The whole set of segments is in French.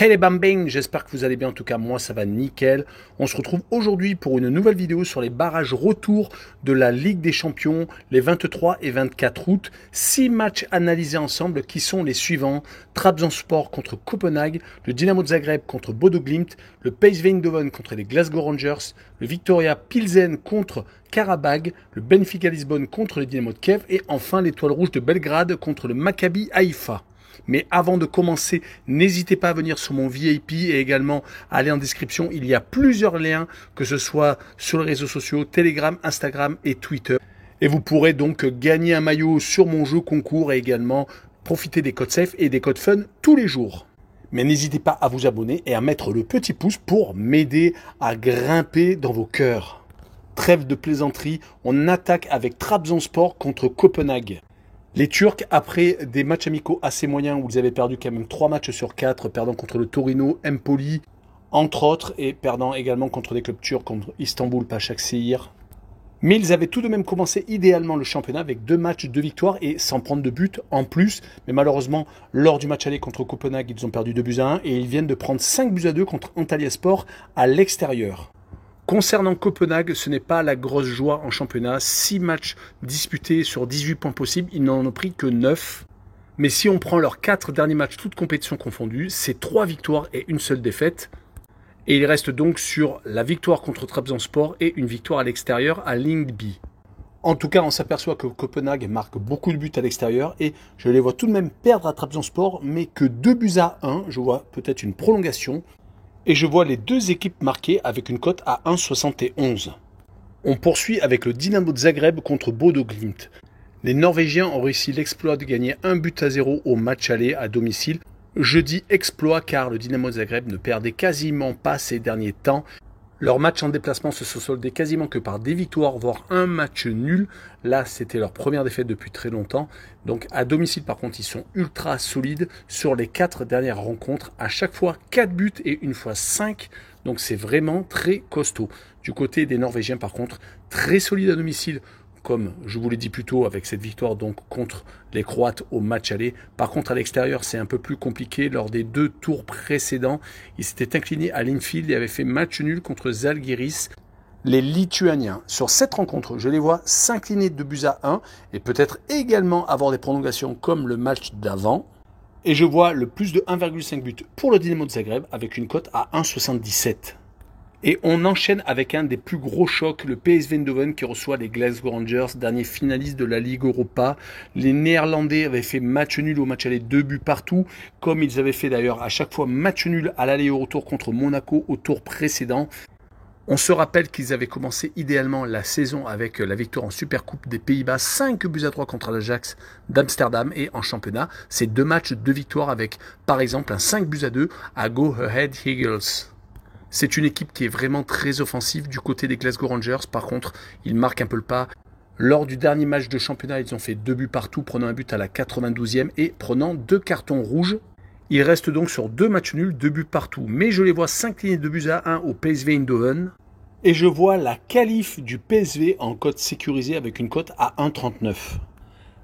Hey les bambins, j'espère que vous allez bien, en tout cas moi ça va nickel. On se retrouve aujourd'hui pour une nouvelle vidéo sur les barrages retour de la Ligue des Champions les 23 et 24 août. 6 matchs analysés ensemble qui sont les suivants: Trabzonspor contre Copenhague, le Dynamo de Zagreb contre Bodo Glimt, le PSV Eindhoven contre les Glasgow Rangers, le Viktoria Pilsen contre Karabag, le Benfica Lisbonne contre le Dynamo de Kiev et enfin l'Étoile Rouge de Belgrade contre le Maccabi Haïfa. Mais avant de commencer, n'hésitez pas à venir sur mon VIP et également à aller en description. Il y a plusieurs liens, que ce soit sur les réseaux sociaux, Telegram, Instagram et Twitter. Et vous pourrez donc gagner un maillot sur mon jeu concours et également profiter des codes safe et des codes fun tous les jours. Mais n'hésitez pas à vous abonner et à mettre le petit pouce pour m'aider à grimper dans vos cœurs. Trêve de plaisanterie, on attaque avec Trabzonspor contre Copenhague. Les Turcs, après des matchs amicaux assez moyens où ils avaient perdu quand même 3 matchs sur 4, perdant contre le Torino, Empoli, entre autres, et perdant également contre des clubs turcs contre Istanbul, Başakşehir. Mais ils avaient tout de même commencé idéalement le championnat avec 2 matchs, 2 victoires et sans prendre de but en plus. Mais malheureusement, lors du match aller contre Copenhague, ils ont perdu 2-1 et ils viennent de prendre 5-2 contre Antalyaspor à l'extérieur. Concernant Copenhague, ce n'est pas la grosse joie en championnat. 6 matchs disputés sur 18 points possibles, ils n'en ont pris que 9. Mais si on prend leurs 4 derniers matchs, toutes compétitions confondues, c'est 3 victoires et une seule défaite. Et ils restent donc sur la victoire contre Trabzonspor et une victoire à l'extérieur à Lyngby. En tout cas, on s'aperçoit que Copenhague marque beaucoup de buts à l'extérieur et je les vois tout de même perdre à Trabzonspor, mais que 2-1. Je vois peut-être une prolongation. Et je vois les deux équipes marquées avec une cote à 1,71. On poursuit avec le Dynamo de Zagreb contre Bodo Glimt. Les Norvégiens ont réussi l'exploit de gagner 1-0 au match aller à domicile. Je dis exploit car le Dynamo de Zagreb ne perdait quasiment pas ces derniers temps. Leur match en déplacement se sont soldés quasiment que par des victoires, voire un match nul. Là, c'était leur première défaite depuis très longtemps. Donc à domicile, par contre, ils sont ultra solides sur les 4 dernières rencontres. À chaque fois, 4 buts et une fois 5. Donc c'est vraiment très costaud. Du côté des Norvégiens, par contre, très solide à domicile. Comme je vous l'ai dit plus tôt, avec cette victoire donc contre les Croates au match aller. Par contre, à l'extérieur, c'est un peu plus compliqué. Lors des 2 tours précédents, ils s'étaient inclinés à Linfield et avaient fait match nul contre Žalgiris. Les Lituaniens, sur cette rencontre, je les vois s'incliner 2-1 et peut-être également avoir des prolongations comme le match d'avant. Et je vois le plus de 1,5 but pour le Dynamo de Zagreb avec une cote à 1,77. Et on enchaîne avec un des plus gros chocs, le PSV Eindhoven qui reçoit les Glasgow Rangers, dernier finaliste de la Ligue Europa. Les Néerlandais avaient fait match nul au match aller, 2 buts partout, comme ils avaient fait d'ailleurs à chaque fois match nul à l'aller et au retour contre Monaco au tour précédent. On se rappelle qu'ils avaient commencé idéalement la saison avec la victoire en Supercoupe des Pays-Bas, 5-3 contre l'Ajax d'Amsterdam, et en championnat, c'est 2 matchs, 2 victoires avec par exemple un 5-2 à Go Ahead Eagles. C'est une équipe qui est vraiment très offensive du côté des Glasgow Rangers. Par contre, ils marquent un peu le pas. Lors du dernier match de championnat, ils ont fait 2 buts partout, prenant un but à la 92e et prenant 2 cartons rouges. Ils restent donc sur 2 matchs nuls, 2 buts partout. Mais je les vois s'incliner 2-1 au PSV Eindhoven. Et je vois la qualif du PSV en cote sécurisée avec une cote à 1,39.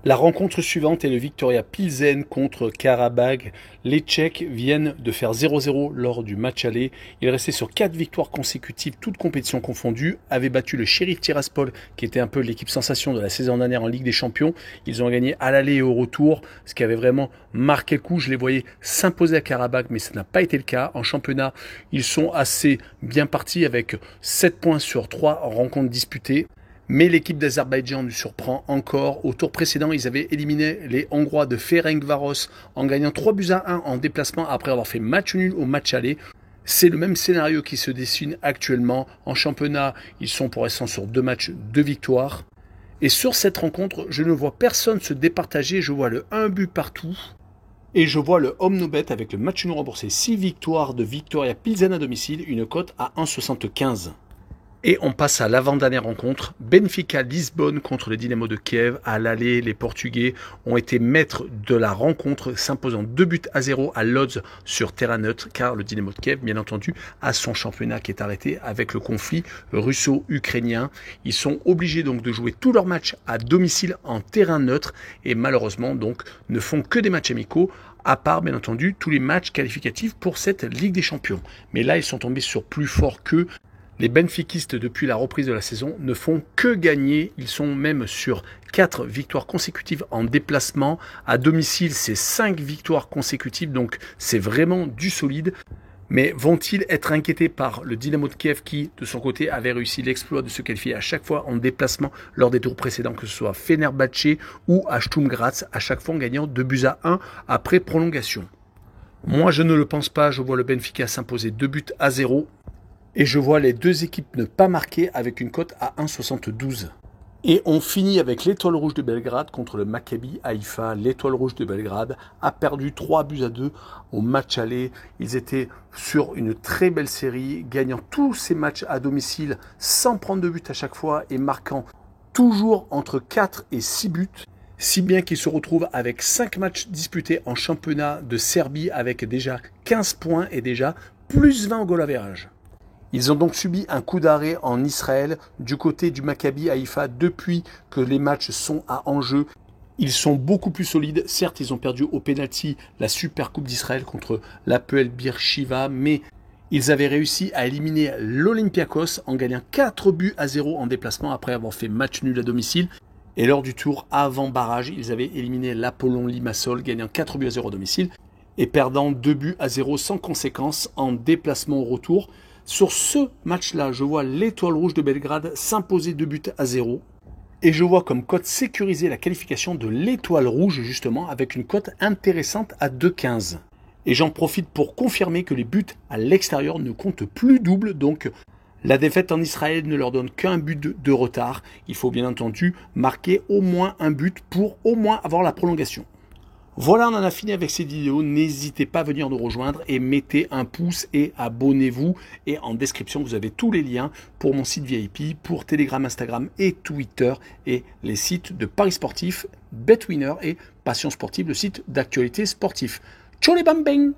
La rencontre suivante est le Viktoria Pilsen contre Karabag. Les Tchèques viennent de faire 0-0 lors du match aller. Ils restaient sur 4 victoires consécutives, toutes compétitions confondues, avaient battu le Sheriff Tiraspol, qui était un peu l'équipe sensation de la saison dernière en Ligue des Champions. Ils ont gagné à l'aller et au retour, ce qui avait vraiment marqué le coup. Je les voyais s'imposer à Karabag, mais ça n'a pas été le cas. En championnat, ils sont assez bien partis avec 7 points sur 3 rencontres disputées. Mais l'équipe d'Azerbaïdjan nous surprend encore. Au tour précédent, ils avaient éliminé les Hongrois de Ferencváros en gagnant 3-1 en déplacement après avoir fait match nul au match aller. C'est le même scénario qui se dessine actuellement. En championnat, ils sont pour l'instant sur 2 matchs, 2 victoires. Et sur cette rencontre, je ne vois personne se départager. Je vois le 1 but partout. Et je vois le home no bet avec le match nul remboursé. 6 victoires de Viktoria Pilsen à domicile, une cote à 1,75. Et on passe à l'avant-dernière rencontre, Benfica Lisbonne contre le Dynamo de Kiev. À l'aller, les Portugais ont été maîtres de la rencontre, s'imposant 2-0 à l'odds sur terrain neutre, car le Dynamo de Kiev, bien entendu, a son championnat qui est arrêté avec le conflit russo-ukrainien. Ils sont obligés donc de jouer tous leurs matchs à domicile en terrain neutre et malheureusement donc ne font que des matchs amicaux, à part bien entendu tous les matchs qualificatifs pour cette Ligue des Champions. Mais là, ils sont tombés sur plus fort qu'eux. Les benfiquistes, depuis la reprise de la saison, ne font que gagner. Ils sont même sur 4 victoires consécutives en déplacement. À domicile, c'est 5 victoires consécutives, donc c'est vraiment du solide. Mais vont-ils être inquiétés par le Dynamo de Kiev qui, de son côté, avait réussi l'exploit de se qualifier à chaque fois en déplacement lors des tours précédents, que ce soit Fenerbahçe ou à Sturm Graz, à chaque fois en gagnant 2-1 après prolongation? Moi, je ne le pense pas. Je vois le Benfica s'imposer 2-0. Et je vois les deux équipes ne pas marquer avec une cote à 1,72. Et on finit avec l'Étoile Rouge de Belgrade contre le Maccabi Haïfa. L'Étoile Rouge de Belgrade a perdu 3-2 au match aller. Ils étaient sur une très belle série, gagnant tous ces matchs à domicile sans prendre de but à chaque fois et marquant toujours entre 4 et 6 buts. Si bien qu'ils se retrouvent avec 5 matchs disputés en championnat de Serbie avec déjà 15 points et déjà plus 20 au goal average. Ils ont donc subi un coup d'arrêt en Israël du côté du Maccabi Haïfa depuis que les matchs sont à enjeu. Ils sont beaucoup plus solides. Certes, ils ont perdu au pénalty la Super Coupe d'Israël contre l'Hapoel Be'er Sheva, mais ils avaient réussi à éliminer l'Olympiakos en gagnant 4-0 en déplacement après avoir fait match nul à domicile. Et lors du tour avant barrage, ils avaient éliminé l'Apollon Limassol, gagnant 4-0 à domicile et perdant 2-0 sans conséquence en déplacement au retour. Sur ce match-là, je vois l'Étoile Rouge de Belgrade s'imposer 2-0. Et je vois comme cote sécurisée la qualification de l'Étoile Rouge, justement, avec une cote intéressante à 2,15. Et j'en profite pour confirmer que les buts à l'extérieur ne comptent plus double, donc la défaite en Israël ne leur donne qu'un but de retard. Il faut bien entendu marquer au moins un but pour au moins avoir la prolongation. Voilà, on en a fini avec cette vidéo. N'hésitez pas à venir nous rejoindre et mettez un pouce et abonnez-vous. Et en description, vous avez tous les liens pour mon site VIP, pour Telegram, Instagram et Twitter et les sites de Paris Sportif, BetWinner et Passion Sportive, le site d'actualité sportif. Ciao les bambins!